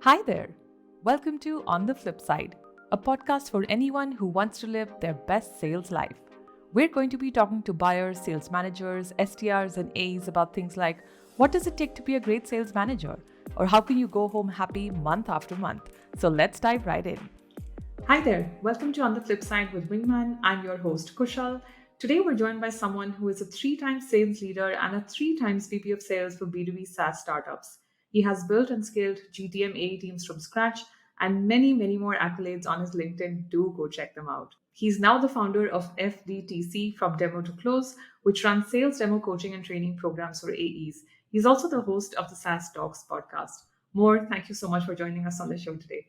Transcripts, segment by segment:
Hi there. Welcome to On the Flip Side, a podcast for anyone who wants to live their best sales life. We're going to be talking to buyers, sales managers, STRs, and A's about things like what does it take to be a great sales manager, or how can you go home happy month after month. So let's dive right in. Hi there. Welcome to On the Flip Side with Wingman. I'm your host, Kushal. Today, we're joined by someone who is a 3 times sales leader and a 3 times VP of sales for B2B SaaS startups. He has built and scaled GTM AE teams from scratch and many, many more accolades on his LinkedIn. Do go check them out. He's now the founder of FDTC from Demo to Close, which runs sales demo coaching and training programs for AEs. He's also the host of the SaaS Talks podcast. Mor, thank you so much for joining us on the show today.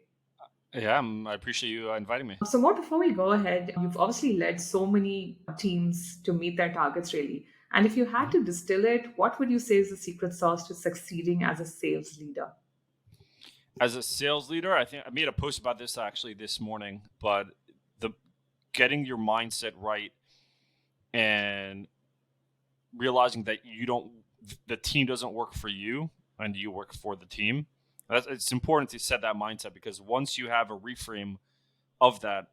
Yeah, I appreciate you inviting me. So, more before we go ahead, you've obviously led so many teams to meet their targets, really. And if you had Mhm. to distill it, what would you say is the secret sauce to succeeding as a sales leader? As a sales leader, I think I made a post about this actually this morning, but the getting your mindset right and realizing that the team doesn't work for you and you work for the team. It's important to set that mindset because once you have a reframe of that,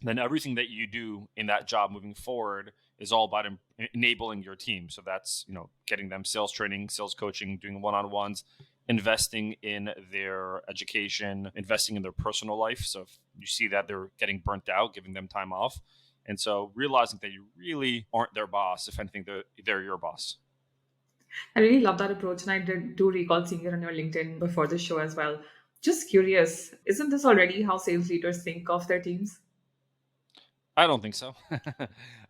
then everything that you do in that job moving forward is all about enabling your team. So that's, getting them sales training, sales coaching, doing one-on-ones, investing in their education, investing in their personal life. So if you see that they're getting burnt out, giving them time off. And so realizing that you really aren't their boss. If anything, they're your boss. I really love that approach, and I do recall seeing it on your LinkedIn before the show as well. Just curious, isn't this already how sales leaders think of their teams? I don't think so.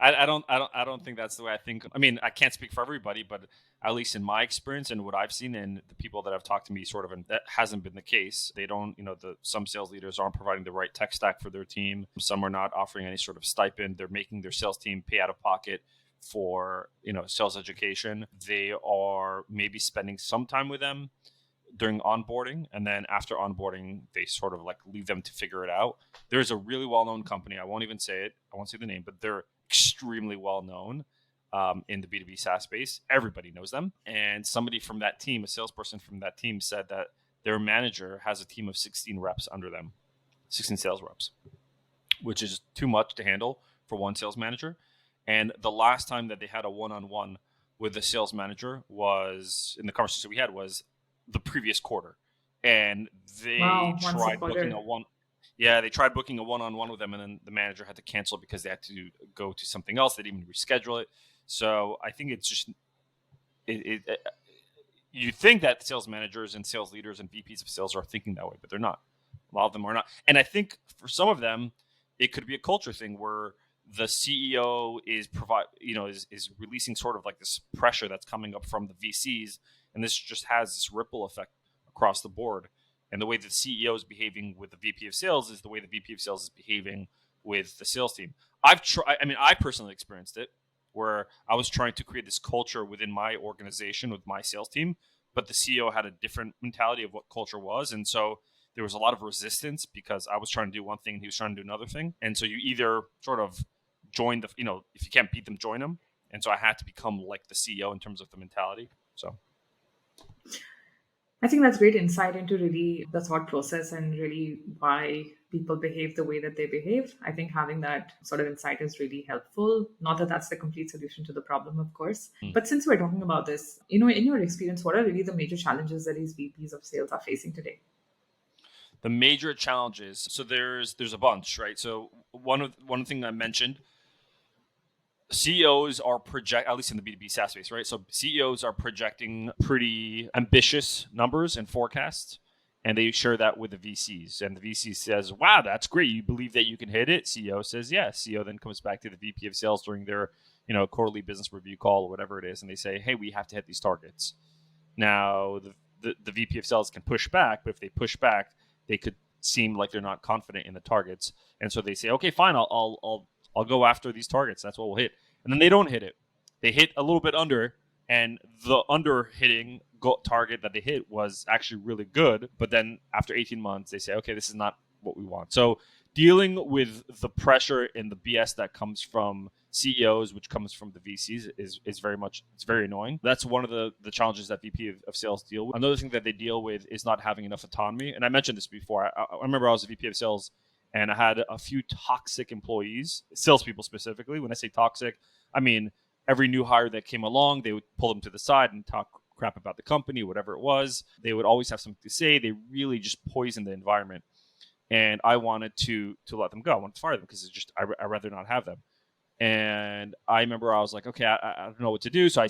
I don't think that's the way I think. I mean, I can't speak for everybody, but at least in my experience and what I've seen and the people that have talked to me, sort of, and that hasn't been the case. They don't, some sales leaders aren't providing the right tech stack for their team. Some are not offering any sort of stipend. They're making their sales team pay out of pocket for, sales education. They are maybe spending some time with them during onboarding, and then after onboarding they sort of like leave them to figure it out. There's a really well-known company, I won't even say it, I won't say the name, but they're extremely well known in the B2B SaaS space. Everybody knows them, and somebody from that team, a salesperson from that team, said that their manager has a team of 16 reps under them, 16 sales reps, which is too much to handle for one sales manager. And the last time that they had a one-on-one with the sales manager was, in the conversation we had, was the previous quarter, and they Wow, once a tried booking quarter. a one. Yeah, they tried booking a one-on-one with them, and then the manager had to cancel because they had to go to something else. They didn't even reschedule it. So I think it's just you think that sales managers and sales leaders and VPs of sales are thinking that way, but they're not. A lot of them are not. And I think for some of them, it could be a culture thing where the CEO is releasing sort of like this pressure that's coming up from the VCs, and this just has this ripple effect across the board. And the way the CEO is behaving with the VP of sales is the way the VP of sales is behaving with the sales team. I personally experienced it where I was trying to create this culture within my organization with my sales team, but the CEO had a different mentality of what culture was. And so there was a lot of resistance because I was trying to do one thing and he was trying to do another thing. And so you either sort of join if you can't beat them, join them. And so I had to become like the CEO in terms of the mentality. So I think that's great insight into really the thought process and really why people behave the way that they behave. I think having that sort of insight is really helpful. Not that that's the complete solution to the problem, of course. But since we're talking about this, in your experience, what are really the major challenges that these VPs of sales are facing today? the major challenges, so there's a bunch, right? So one thing I mentioned, CEOs are at least in the B2B SaaS space, right? So CEOs are projecting pretty ambitious numbers and forecasts, and they share that with the VCs. And the VC says, wow, that's great. You believe that you can hit it? CEO says, yes. CEO then comes back to the VP of sales during their, quarterly business review call or whatever it is. And they say, hey, we have to hit these targets. Now, the VP of sales can push back, but if they push back, they could seem like they're not confident in the targets. And so they say, okay, fine, I'll go after these targets. That's what we'll hit. And then they don't hit it. They hit a little bit under, and the under hitting target that they hit was actually really good. But then after 18 months, they say, okay, this is not what we want. So dealing with the pressure and the BS that comes from CEOs, which comes from the VCs, is very much, it's very annoying. That's one of the challenges that VP of sales deal with. Another thing that they deal with is not having enough autonomy. And I mentioned this before. I remember I was a VP of sales and I had a few toxic employees, salespeople specifically. When I say toxic, I mean every new hire that came along, they would pull them to the side and talk crap about the company, whatever it was. They would always have something to say. They really just poisoned the environment. And I wanted to let them go. I wanted to fire them because it's just I'd rather not have them. And I remember I was like, okay, I don't know what to do. So I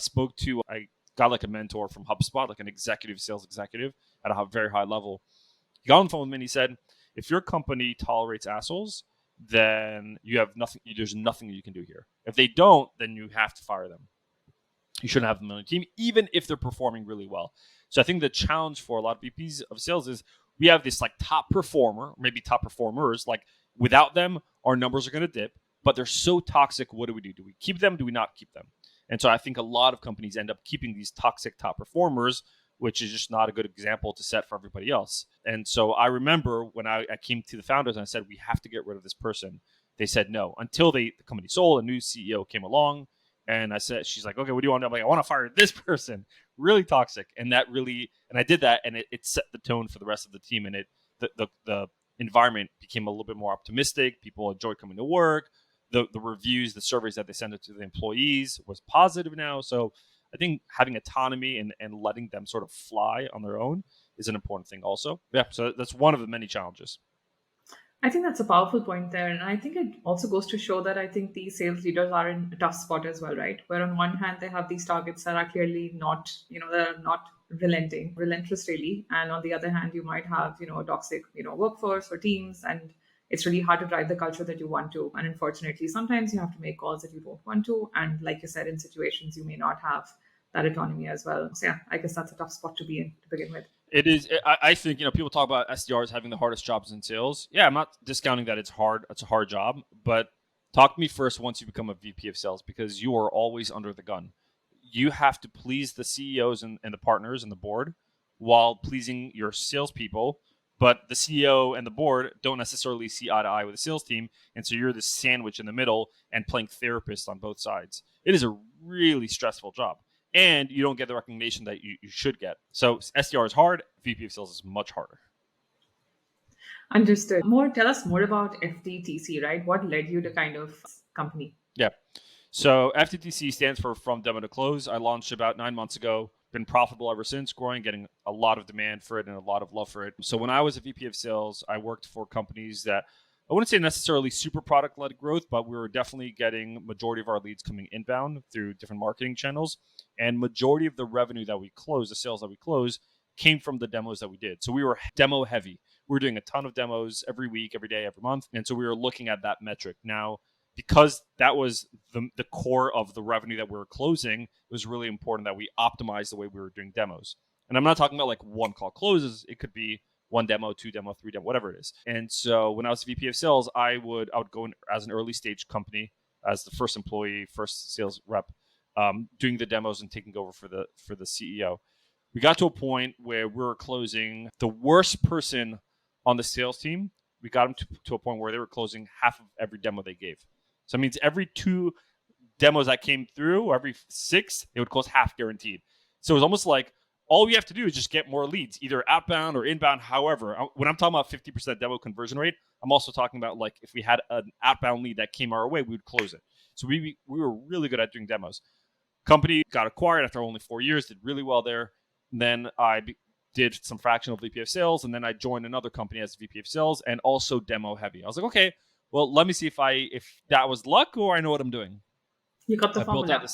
got like a mentor from HubSpot, like an executive sales executive at a very high level. He got on the phone with me and he said, if your company tolerates assholes, then you have nothing. There's nothing you can do here. If they don't, then you have to fire them. You shouldn't have them on your team, even if they're performing really well. So I think the challenge for a lot of VPs of sales is we have this like top performer, maybe top performers. Like without them, our numbers are going to dip. But they're so toxic. What do we do? Do we keep them? Do we not keep them? And so I think a lot of companies end up keeping these toxic top performers, which is just not a good example to set for everybody else. And so I remember when I came to the founders and I said, we have to get rid of this person. They said no until the company sold. A new CEO came along. And I said, she's like, okay, what do you want? I'm like, I want to fire this person. Really toxic. And I did that. And it set the tone for the rest of the team. And the environment became a little bit more optimistic. People enjoyed coming to work. The reviews, the surveys that they sent to the employees was positive now. So I think having autonomy and letting them sort of fly on their own is an important thing also. Yeah, so that's one of the many challenges. I think that's a powerful point there. And I think it also goes to show that I think these sales leaders are in a tough spot as well, right? Where on one hand, they have these targets that are clearly not, they're not relentless really. And on the other hand, you might have, a toxic, workforce or teams, and it's really hard to drive the culture that you want to. And unfortunately, sometimes you have to make calls that you don't want to. And like you said, in situations, you may not have that autonomy as well. So yeah, I guess that's a tough spot to be in to begin with. It is. I think, people talk about SDRs having the hardest jobs in sales. Yeah, I'm not discounting that it's hard. It's a hard job, but talk to me first once you become a VP of sales, because you are always under the gun. You have to please the CEOs and the partners and the board while pleasing your salespeople. But the CEO and the board don't necessarily see eye to eye with the sales team. And so you're the sandwich in the middle and playing therapist on both sides. It is a really stressful job. And you don't get the recognition that you should get. So SDR is hard. VP of sales is much harder. Understood. Tell us more about FDTC, right? What led you to kind of company? Yeah. So FDTC stands for From Demo to Close. I launched about 9 months ago. Been profitable ever since, growing, getting a lot of demand for it and a lot of love for it. So when I was a VP of sales, I worked for companies that I wouldn't say necessarily super product-led growth, but we were definitely getting majority of our leads coming inbound through different marketing channels. And majority of the revenue that we closed, the sales that we closed, came from the demos that we did. So we were demo heavy. We were doing a ton of demos every week, every day, every month. And so we were looking at that metric. Now, because that was the core of the revenue that we were closing, it was really important that we optimize the way we were doing demos. And I'm not talking about like one call closes. It could be one demo, two demo, three demo, whatever it is. And so when I was VP of sales, I would go in as an early stage company as the first employee, first sales rep, doing the demos and taking over for the CEO. We got to a point where we were closing the worst person on the sales team. We got them to a point where they were closing half of every demo they gave. So it means every 2 demos that came through, or every 6, they would close half guaranteed. So it was almost like all we have to do is just get more leads, either outbound or inbound. However, when I'm talking about 50% demo conversion rate, I'm also talking about like if we had an outbound lead that came our way, we would close it. So we were really good at doing demos. Company got acquired after only 4 years, did really well there. And then I did some fractional VP of sales, and then I joined another company as VP of sales and also demo heavy. I was like, okay, well, let me see if that was luck or I know what I'm doing. You got the formula.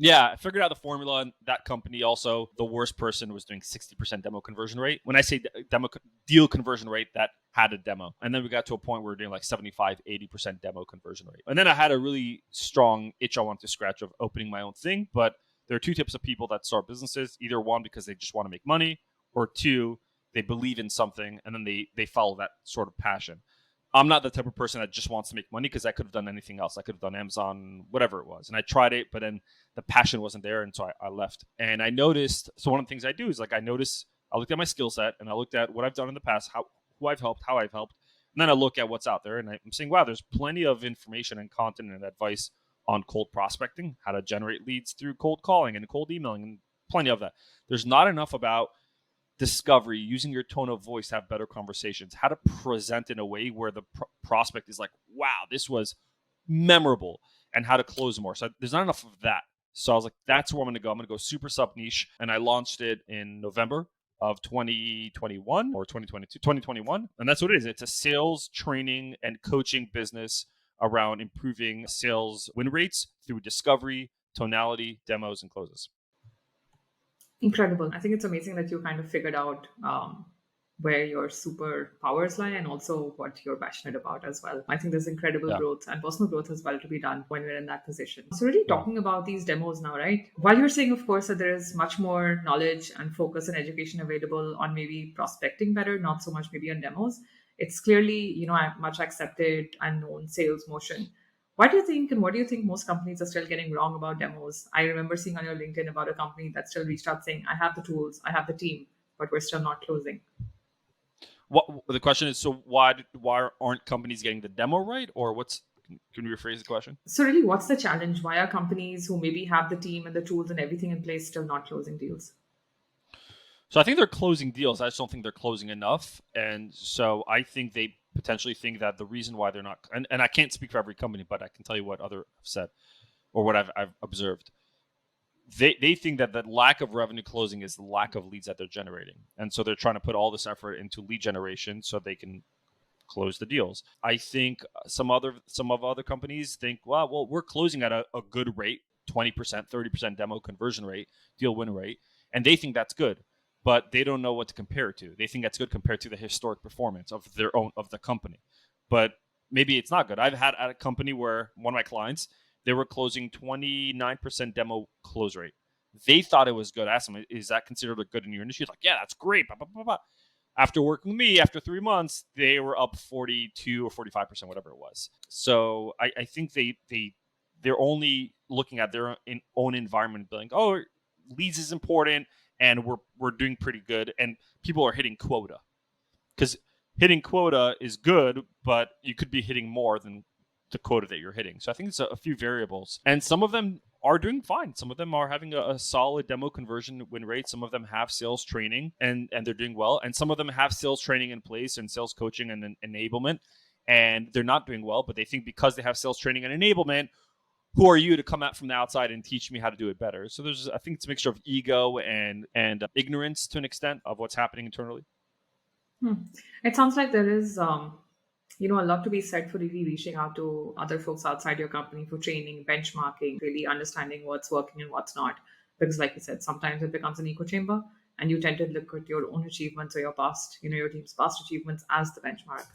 I figured out the formula. And that company also, the worst person was doing 60% demo conversion rate. When I say demo deal conversion rate, that had a demo. And then we got to a point where we were doing like 75, 80% demo conversion rate. And then I had a really strong itch I wanted to scratch of opening my own thing. But there are 2 types of people that start businesses. Either one, because they just want to make money, or 2, they believe in something and then they follow that sort of passion. I'm not the type of person that just wants to make money, because I could have done anything else. I could have done Amazon, whatever it was. And I tried it, but then the passion wasn't there. And so I left. And I noticed, so one of the things I do is like, I looked at my skill set and I looked at what I've done in the past, who I've helped, how I've helped. And then I look at what's out there and I'm saying, wow, there's plenty of information and content and advice on cold prospecting, how to generate leads through cold calling and cold emailing, and plenty of that. There's not enough about discovery, using your tone of voice to have better conversations, how to present in a way where the prospect is like, wow, this was memorable, and how to close more. So there's not enough of that. So I was like, that's where I'm going to go. I'm going to go super sub niche. And I launched it in November of 2021 or 2021. And that's what it is. It's a sales training and coaching business around improving sales win rates through discovery, tonality, demos, and closes. Incredible. I think it's amazing that you kind of figured out where your superpowers lie and also what you're passionate about as well. I think there's incredible growth and personal growth as well to be done when we're in that position. So really talking about these demos now, right? While you're saying, of course, that there is much more knowledge and focus and education available on maybe prospecting better, not so much maybe on demos. It's clearly, a much accepted and known sales motion. What do you think most companies are still getting wrong about demos? I remember seeing on your LinkedIn about a company that still reached out saying, I have the tools, I have the team, but we're still not closing. What the question is, so why aren't companies getting the demo right? Or can you rephrase the question? So really, what's the challenge? Why are companies who maybe have the team and the tools and everything in place still not closing deals? So I think they're closing deals. I just don't think they're closing enough. And so I think they potentially think that the reason why they're not, and I can't speak for every company, but I can tell you what others have said or what I've observed. They think that the lack of revenue closing is the lack of leads that they're generating. And so they're trying to put all this effort into lead generation so they can close the deals. I think some of other companies think, well, we're closing at a good rate, 20%, 30% demo conversion rate, deal win rate. And they think that's good, but they don't know what to compare it to. They think that's good compared to the historic performance of the company. But maybe it's not good. I've had at a company where one of my clients, they were closing 29% demo close rate. They thought it was good. I asked them, is that considered a good in your industry? He's like, yeah, that's great. Blah, blah, blah, blah. After working with me, after 3 months, they were up 42 or 45%, whatever it was. So I think they're only looking at their own environment, being, oh, leads is important, and we're doing pretty good, and people are hitting quota. Because hitting quota is good, but you could be hitting more than the quota that you're hitting. So I think it's a few variables. And some of them are doing fine. Some of them are having a solid demo conversion win rate. Some of them have sales training and they're doing well. And some of them have sales training in place and sales coaching and enablement. And they're not doing well, but they think because they have sales training and enablement, who are you to come out from the outside and teach me how to do it better? So I think it's a mixture of ego and ignorance to an extent of what's happening internally. It sounds like there is a lot to be said for really reaching out to other folks outside your company for training, benchmarking, really understanding what's working and what's not. Because like you said, sometimes it becomes an echo chamber and you tend to look at your own achievements or your past, your team's past achievements as the benchmark,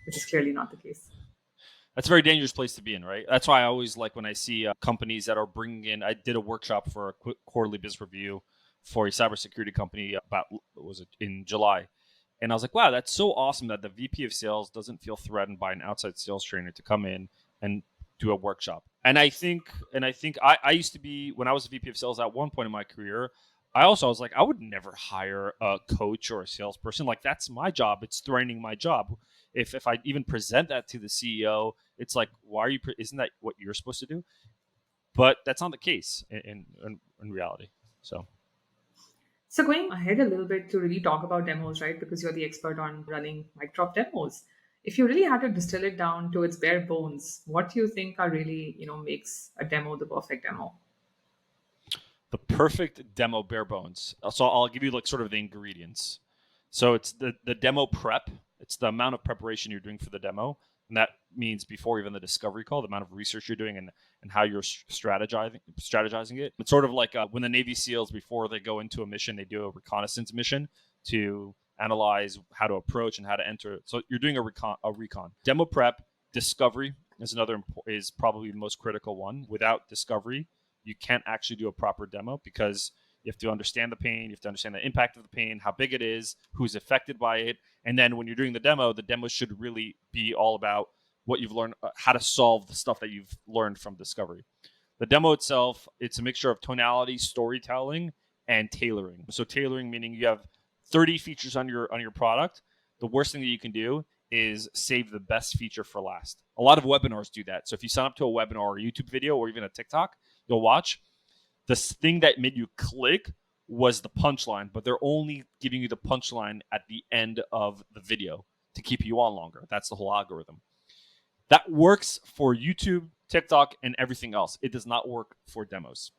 which is clearly not the case. That's a very dangerous place to be in, right? That's why I always like when I see companies that are bringing in, I did a workshop for a quarterly business review for a cybersecurity company in July. And I was like, wow, that's so awesome that the VP of sales doesn't feel threatened by an outside sales trainer to come in and do a workshop. And I think I used to be, when I was a VP of sales at one point in my career, I was like, I would never hire a coach or a salesperson. Like, that's my job. It's threatening my job. If I even present that to the CEO, it's like, isn't that what you're supposed to do? But that's not the case in reality. So going ahead a little bit to really talk about demos, right? Because you're the expert on running mic drop demos. If you really had to distill it down to its bare bones, what do you think are really, makes a demo the perfect demo? The perfect demo bare bones. So I'll give you like sort of the ingredients. So it's the demo prep. It's the amount of preparation you're doing for the demo. And that means before even the discovery call, the amount of research you're doing and how you're strategizing it. It's sort of like when the Navy SEALs, before they go into a mission, they do a reconnaissance mission to analyze how to approach and how to enter. So you're doing a recon. Demo prep, discovery is probably the most critical one. Without discovery, you can't actually do a proper demo because you have to understand the pain. You have to understand the impact of the pain, how big it is, who's affected by it. And then when you're doing the demo should really be all about what you've learned, how to solve the stuff that you've learned from discovery. The demo itself, it's a mixture of tonality, storytelling, and tailoring. So tailoring meaning you have 30 features on your product. The worst thing that you can do is save the best feature for last. A lot of webinars do that. So if you sign up to a webinar or a YouTube video or even a TikTok, you'll watch, the thing that made you click was the punchline, but they're only giving you the punchline at the end of the video to keep you on longer. That's the whole algorithm. That works for YouTube, TikTok, and everything else. It does not work for demos.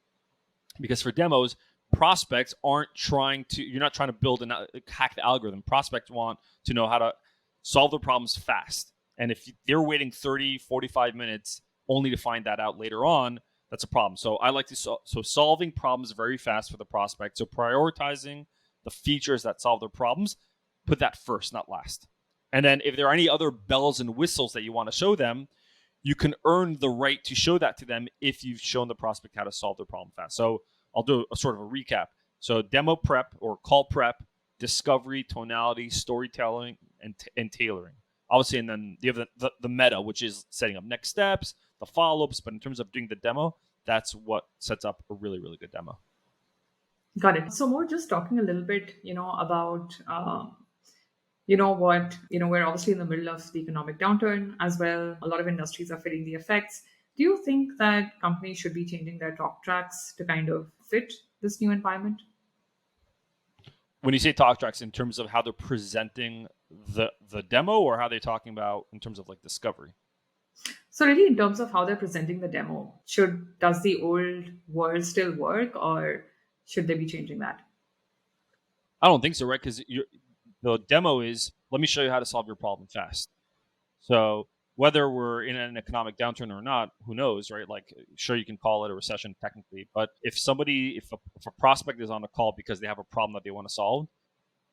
Because for demos, prospects aren't trying to, you're not trying to build and hack the algorithm. Prospects want to know how to solve their problems fast. And if they're waiting 30, 45 minutes only to find that out later on, that's a problem. So I like to, so solving problems very fast for the prospect. So prioritizing the features that solve their problems, put that first, not last. And then if there are any other bells and whistles that you want to show them, you can earn the right to show that to them if you've shown the prospect how to solve their problem fast. So I'll do a sort of a recap. So demo prep or call prep, discovery, tonality, storytelling, and tailoring. Obviously, and then you have the meta, which is setting up next steps, the follow-ups. But in terms of doing the demo, that's what sets up a really, really good demo. Got it. So more just talking a little bit, about, we're obviously in the middle of the economic downturn as well. A lot of industries are feeling the effects. Do you think that companies should be changing their talk tracks to kind of fit this new environment? When you say talk tracks, in terms of how they're presenting the demo, or how they're talking about in terms of like discovery? So really, in terms of how they're presenting the demo, does the old world still work, or should they be changing that? I don't think so, right? Because the demo is, let me show you how to solve your problem fast. So whether we're in an economic downturn or not, who knows, right? Like, sure, you can call it a recession technically, but if a prospect is on a call because they have a problem that they want to solve,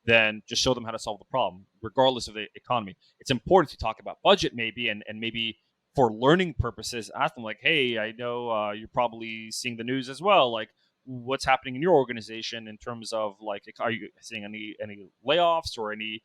then just show them how to solve the problem, regardless of the economy. It's important to talk about budget maybe, and maybe for learning purposes, ask them like, hey, I know you're probably seeing the news as well. Like, what's happening in your organization in terms of like, are you seeing any layoffs or any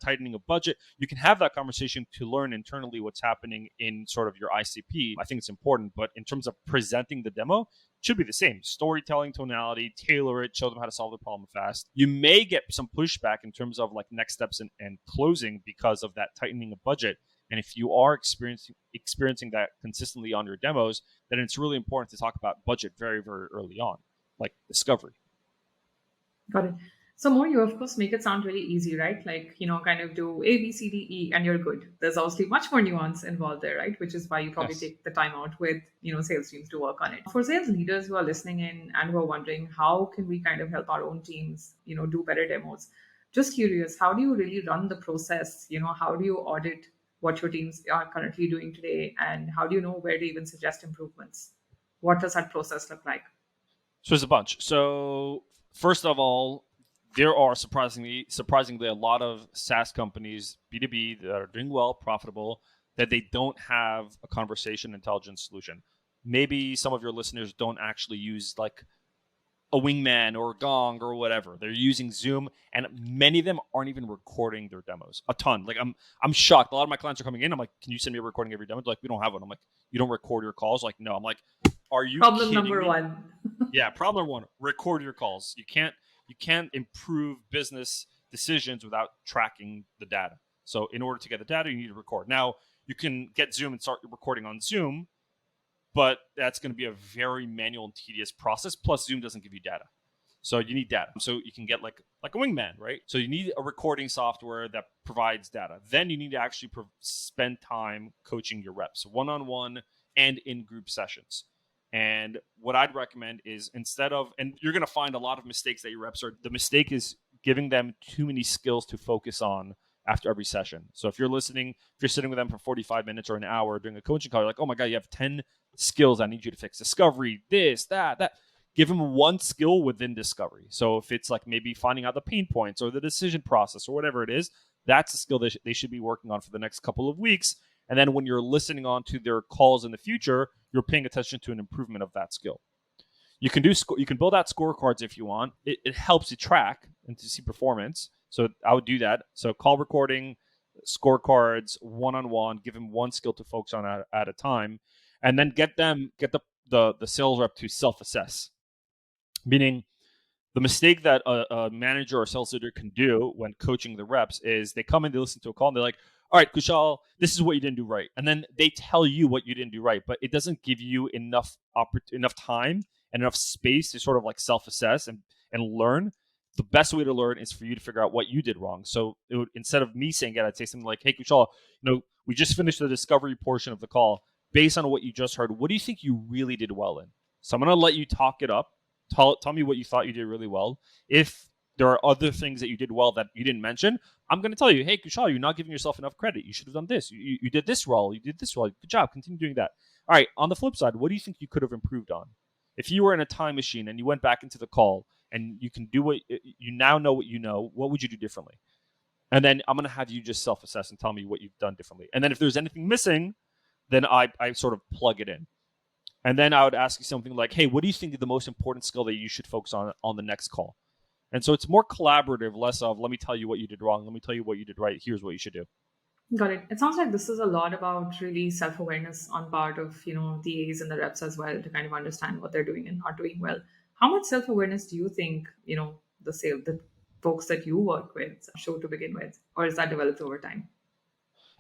tightening of budget? You can have that conversation to learn internally what's happening in sort of your ICP. I think it's important, but in terms of presenting the demo, it should be the same. Storytelling, tonality, tailor it, show them how to solve the problem fast. You may get some pushback in terms of like next steps and closing because of that tightening of budget. And if you are experiencing that consistently on your demos, then it's really important to talk about budget very, very early on, like discovery. Got it. So more, you of course make it sound really easy, right? Like, kind of do A, B, C, D, E, and you're good. There's obviously much more nuance involved there, right? Which is why you probably take the time out with, sales teams to work on it. For sales leaders who are listening in and who are wondering, how can we kind of help our own teams, do better demos? Just curious, how do you really run the process? How do you audit what your teams are currently doing today? And how do you know where to even suggest improvements? What does that process look like? So there's a bunch. So first of all, there are surprisingly a lot of SaaS companies, B2B, that are doing well, profitable, that they don't have a conversation intelligence solution. Maybe some of your listeners don't actually use like a Wingman or a Gong or whatever. They're using Zoom, and many of them aren't even recording their demos. A ton. Like I'm shocked. A lot of my clients are coming in. I'm like, can you send me a recording of your demo? They're like, we don't have one. I'm like, you don't record your calls? Like, no. I'm like, are you Problem kidding number me? one. Yeah, problem number one, record your calls. You can't improve business decisions without tracking the data. So in order to get the data, you need to record. Now, you can get Zoom and start recording on Zoom, but that's going to be a very manual and tedious process. Plus, Zoom doesn't give you data. So you need data. So you can get like a Wingman, right? So you need a recording software that provides data. Then you need to actually spend time coaching your reps, one-on-one and in group sessions. And what I'd recommend is, instead of, and you're going to find a lot of mistakes that your reps are, the mistake is giving them too many skills to focus on after every session. So if you're sitting with them for 45 minutes or an hour doing a coaching call, you're like, oh my God, you have 10 skills I need you to fix. Discovery, this, that. Give them one skill within discovery. So if it's like maybe finding out the pain points or the decision process or whatever it is, that's a skill they should be working on for the next couple of weeks. And then when you're listening on to their calls in the future, you're paying attention to an improvement of that skill. You can build out scorecards if you want. It helps you track and to see performance. So I would do that. So call recording, scorecards, one-on-one, give them one skill to focus on at a time, and then get the sales rep to self-assess. Meaning, the mistake that a manager or sales leader can do when coaching the reps is they come in, they listen to a call, and they're like, all right, Kushal, this is what you didn't do right. And then they tell you what you didn't do right, but it doesn't give you enough time and enough space to sort of like self-assess and learn. The best way to learn is for you to figure out what you did wrong. So instead of me saying it, I'd say something like, hey, Kushal, we just finished the discovery portion of the call. Based on what you just heard, what do you think you really did well in? So I'm going to let you talk it up. Tell me what you thought you did really well. If there are other things that you did well that you didn't mention, I'm going to tell you, hey, Kushal, you're not giving yourself enough credit. You should have done this. You did this well. You did this well. Good job. Continue doing that. All right. On the flip side, what do you think you could have improved on? If you were in a time machine and you went back into the call and you can do what you now know what you know, what would you do differently? And then I'm going to have you just self-assess and tell me what you've done differently. And then if there's anything missing, then I sort of plug it in. And then I would ask you something like, hey, what do you think is the most important skill that you should focus on the next call? And so it's more collaborative, less of, let me tell you what you did wrong. Let me tell you what you did right. Here's what you should do. Got it. It sounds like this is a lot about really self-awareness on part of, the A's and the reps as well to kind of understand what they're doing and not doing well. How much self-awareness do you think, the folks that you work with show to begin with, or is that developed over time?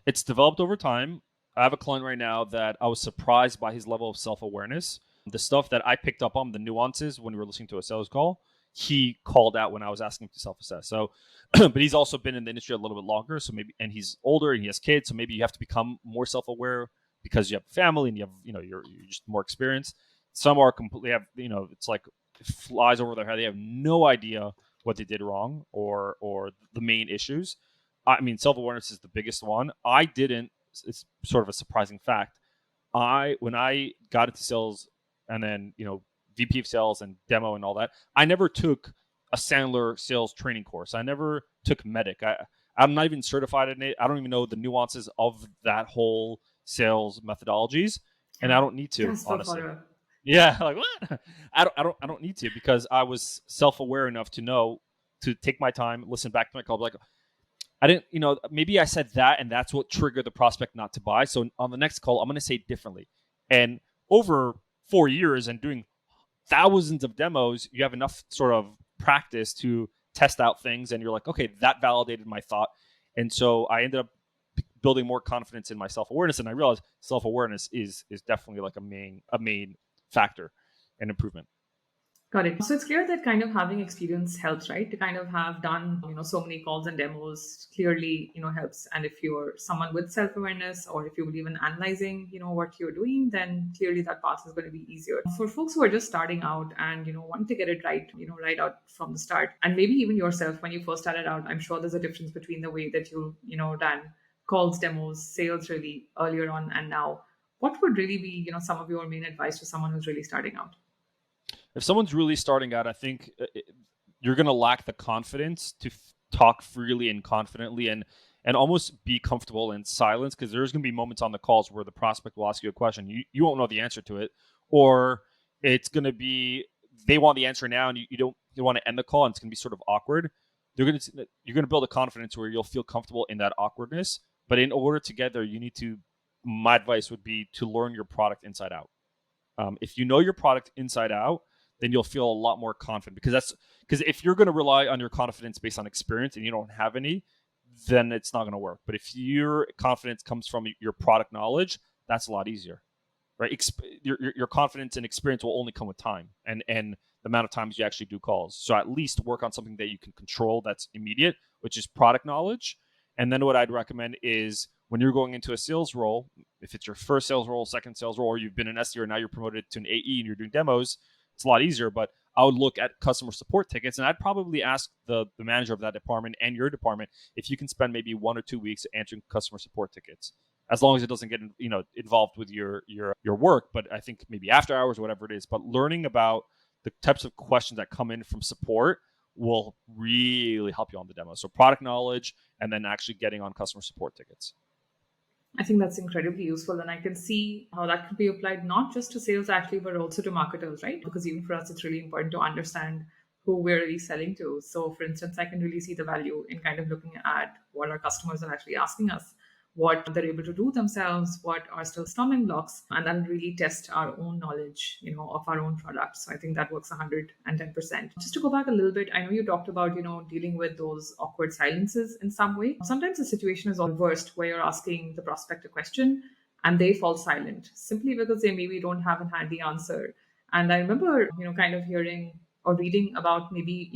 It's developed over time. I have a client right now that I was surprised by his level of self-awareness. The stuff that I picked up on, the nuances when we were listening to a sales call, he called out when I was asking him to self-assess. So, but he's also been in the industry a little bit longer. So maybe, and he's older and he has kids. So maybe you have to become more self-aware because you have a family and you have, you're just more experienced. Some are completely it's like it flies over their head. They have no idea what they did wrong or the main issues. I mean, self-awareness is the biggest one. I didn't. It's sort of a surprising fact. When I got into sales and then, VP of sales and demo and all that, I never took a Sandler sales training course. I never took Medic. I'm not even certified in it. I don't even know the nuances of that whole sales methodologies, and I don't need to, honestly. Yeah, like what? I don't need to, because I was self-aware enough to know to take my time, listen back to my call, like, I didn't, maybe I said that and that's what triggered the prospect not to buy. So on the next call, I'm going to say it differently. And over 4 years and doing thousands of demos, you have enough sort of practice to test out things. And you're like, okay, that validated my thought. And so I ended up building more confidence in my self-awareness. And I realized self-awareness is definitely like a main factor and improvement. Got it. So it's clear that kind of having experience helps, right? To kind of have done, so many calls and demos clearly, helps. And if you're someone with self-awareness, or if you believe in analyzing, what you're doing, then clearly that path is going to be easier. For folks who are just starting out and, want to get it right, right out from the start, and maybe even yourself, when you first started out, I'm sure there's a difference between the way that you, ran calls, demos, sales really earlier on and now. What would really be, some of your main advice to someone who's really starting out? If someone's really starting out, I think you're going to lack the confidence to talk freely and confidently and almost be comfortable in silence, because there's going to be moments on the calls where the prospect will ask you a question. You won't know the answer to it, or it's going to be they want the answer now and you want to end the call and it's going to be sort of awkward. You're going to build a confidence where you'll feel comfortable in that awkwardness. But in order to get there, my advice would be to learn your product inside out. If you know your product inside out, then you'll feel a lot more confident, because if you're going to rely on your confidence based on experience and you don't have any, then it's not going to work. But if your confidence comes from your product knowledge, that's a lot easier, right? Your confidence and experience will only come with time and the amount of times you actually do calls. So at least work on something that you can control that's immediate, which is product knowledge. And then what I'd recommend is when you're going into a sales role, if it's your first sales role, second sales role, or you've been an SDR and now you're promoted to an AE and you're doing demos, it's a lot easier. But I would look at customer support tickets, and I'd probably ask the manager of that department and your department if you can spend maybe 1 or 2 weeks answering customer support tickets, as long as it doesn't get involved with your work. But I think maybe after hours, whatever it is. But learning about the types of questions that come in from support will really help you on the demo. So product knowledge, and then actually getting on customer support tickets. I think that's incredibly useful, and I can see how that could be applied not just to sales actually, but also to marketers, right? Because even for us, it's really important to understand who we're really selling to. So for instance, I can really see the value in kind of looking at what our customers are actually asking us. what they're able to do themselves, what are still stumbling blocks, and then really test our own knowledge, of our own products. So I think that works 110%. Just to go back a little bit, I know you talked about, dealing with those awkward silences in some way. Sometimes the situation is reversed where you're asking the prospect a question and they fall silent simply because they maybe don't have a handy answer. And I remember, kind of hearing or reading about maybe,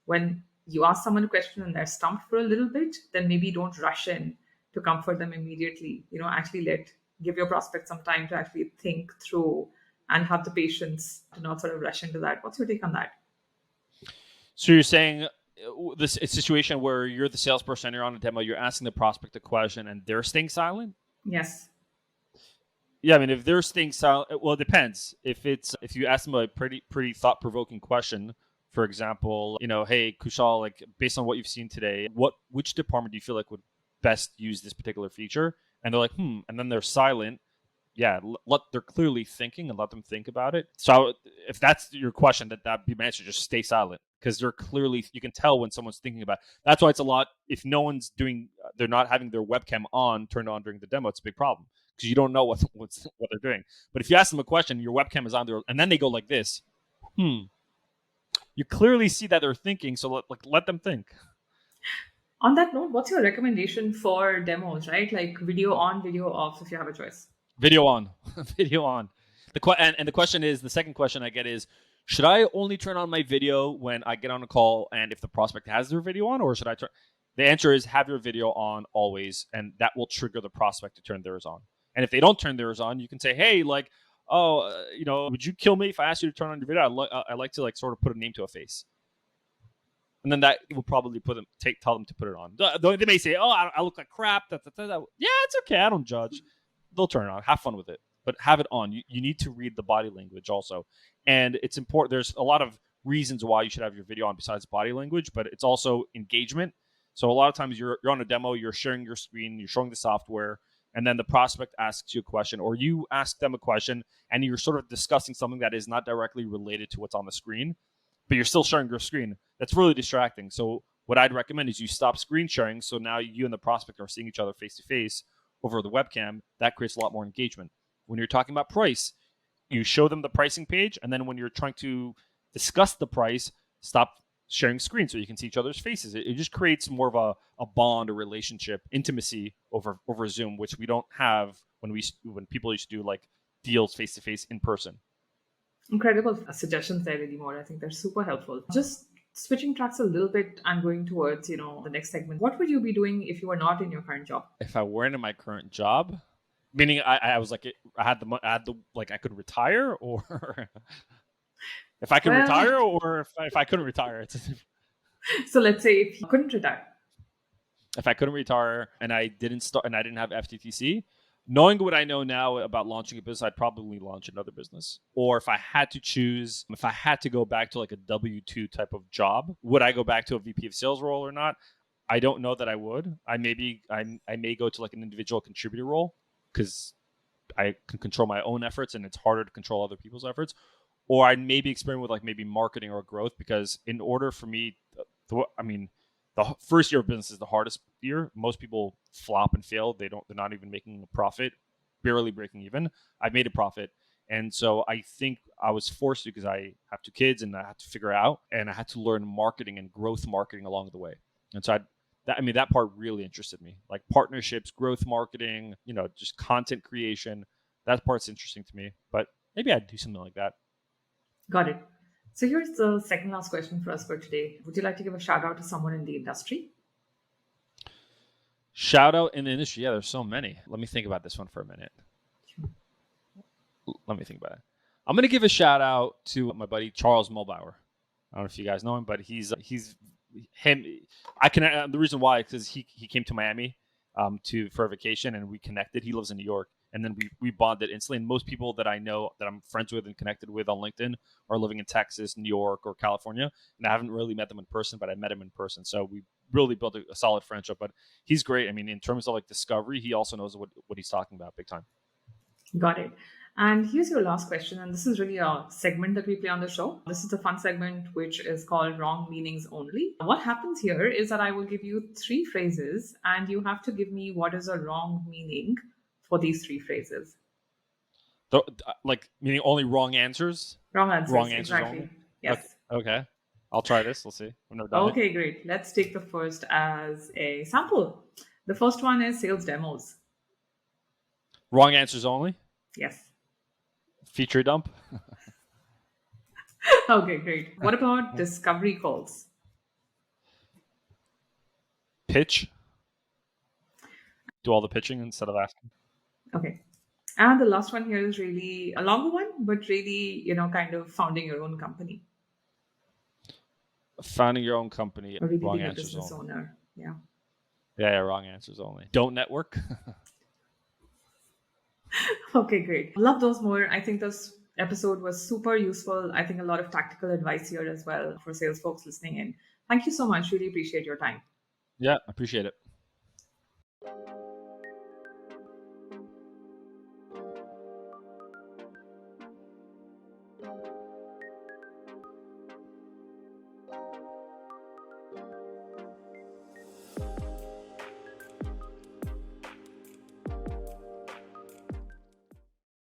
when you ask someone a question and they're stumped for a little bit, then maybe don't rush in to comfort them immediately. Actually give your prospect some time to actually think through and have the patience to not sort of rush into that. What's your take on that? So you're saying this a situation where you're the salesperson, you're on a demo, you're asking the prospect a question and they're staying silent? Yes. Yeah, I mean, if they're staying silent, well, it depends. If you ask them a pretty thought-provoking question, for example, hey, Kushal, like based on what you've seen today, which department do you feel like would best use this particular feature? And they're like, and then they're silent. Yeah, they're clearly thinking and let them think about it. So if that's your question, that'd be my answer. Just stay silent because they're clearly, you can tell when someone's thinking about it. That's why it's a lot. If no one's they're not having their webcam turned on during the demo, it's a big problem because you don't know what they're doing. But if you ask them a question, your webcam is on there, and then they go like this, you clearly see that they're thinking. So let them think. On that note, what's your recommendation for demos, right? Like video on, video off, if you have a choice. Video on, video on. And the question is, the second question I get is, should I only turn on my video when I get on a call and if the prospect has their video on, or should I turn? The answer is have your video on always, and that will trigger the prospect to turn theirs on. And if they don't turn theirs on, you can say, hey, like, would you kill me if I asked you to turn on your video? I like to like sort of put a name to a face. And then that will probably tell them to put it on. They may say, oh, I look like crap. Yeah, it's okay. I don't judge. They'll turn it on. Have fun with it. But have it on. You need to read the body language also. And it's important. There's a lot of reasons why you should have your video on besides body language, but it's also engagement. So a lot of times you're on a demo, you're sharing your screen, you're showing the software, and then the prospect asks you a question or you ask them a question and you're sort of discussing something that is not directly related to what's on the screen, but you're still sharing your screen. That's really distracting. So what I'd recommend is you stop screen sharing. So now you and the prospect are seeing each other face to face over the webcam. That creates a lot more engagement. When you're talking about price, you show them the pricing page. And then when you're trying to discuss the price, stop sharing screen so you can see each other's faces. It just creates more of a bond, a relationship, intimacy over Zoom, which we don't have when people used to do like deals face to face in person. Incredible suggestions there, really, Mor. I think they're super helpful. Just switching tracks a little bit and going towards, the next segment. What would you be doing if you were not in your current job? If I weren't in my current job, meaning I was like, I had the like I could retire, or if I could retire, or if I couldn't retire. So let's say if you couldn't retire. If I couldn't retire and I didn't have FDTC, knowing what I know now about launching a business, I'd probably launch another business. Or if I had to go back to like a W-2 type of job, would I go back to a VP of sales role or not? I don't know that I would. I may go to like an individual contributor role because I can control my own efforts and it's harder to control other people's efforts. Or I'd maybe experiment with like maybe marketing or growth, because in order for me, the first year of business is the hardest year. Most people flop and fail. They're not even making a profit, barely breaking even. I made a profit. And so I think I was forced to, because I have 2 kids and I had to figure out, and I had to learn marketing and growth marketing along the way. And so that part really interested me, like partnerships, growth marketing, just content creation. That part's interesting to me, but maybe I'd do something like that. Got it. So here's the second last question for us for today. Would you like to give a shout out to someone in the industry? Shout out in the industry? Yeah, there's so many. Let me think about this one for a minute. Let me think about it. I'm going to give a shout out to my buddy Charles Mulbauer. I don't know if you guys know him, but he's him. The reason why is because he came to Miami for a vacation and we connected. He lives in New York. And then we bonded instantly. And most people that I know that I'm friends with and connected with on LinkedIn are living in Texas, New York, or California. And I haven't really met them in person, but I met him in person. So we really built a solid friendship. But he's great. I mean, in terms of like discovery, he also knows what he's talking about big time. Got it. And here's your last question. And this is really a segment that we play on the show. This is the fun segment, which is called Wrong Meanings Only. What happens here is that I will give you three phrases, and you have to give me what is a wrong meaning for these three phrases. Like meaning only wrong answers? Wrong answers. Wrong answers Exactly. only? Yes. Okay. I'll try this. We'll see. I've never done it. Okay, great. Let's take the first as a sample. The first one is sales demos. Wrong answers only? Yes. Feature dump? Okay, great. What about discovery calls? Pitch? Do all the pitching instead of asking? Okay. And the last one here is really a longer one, but really, kind of founding your own company Founding your own company. or really Wrong being a answers business only. owner. Yeah. Yeah, wrong answers only. Don't network? Okay, great. Love those more. I think this episode was super useful. I think a lot of tactical advice here as well for sales folks listening in. Thank you so much. Really appreciate your time. Yeah, I appreciate it.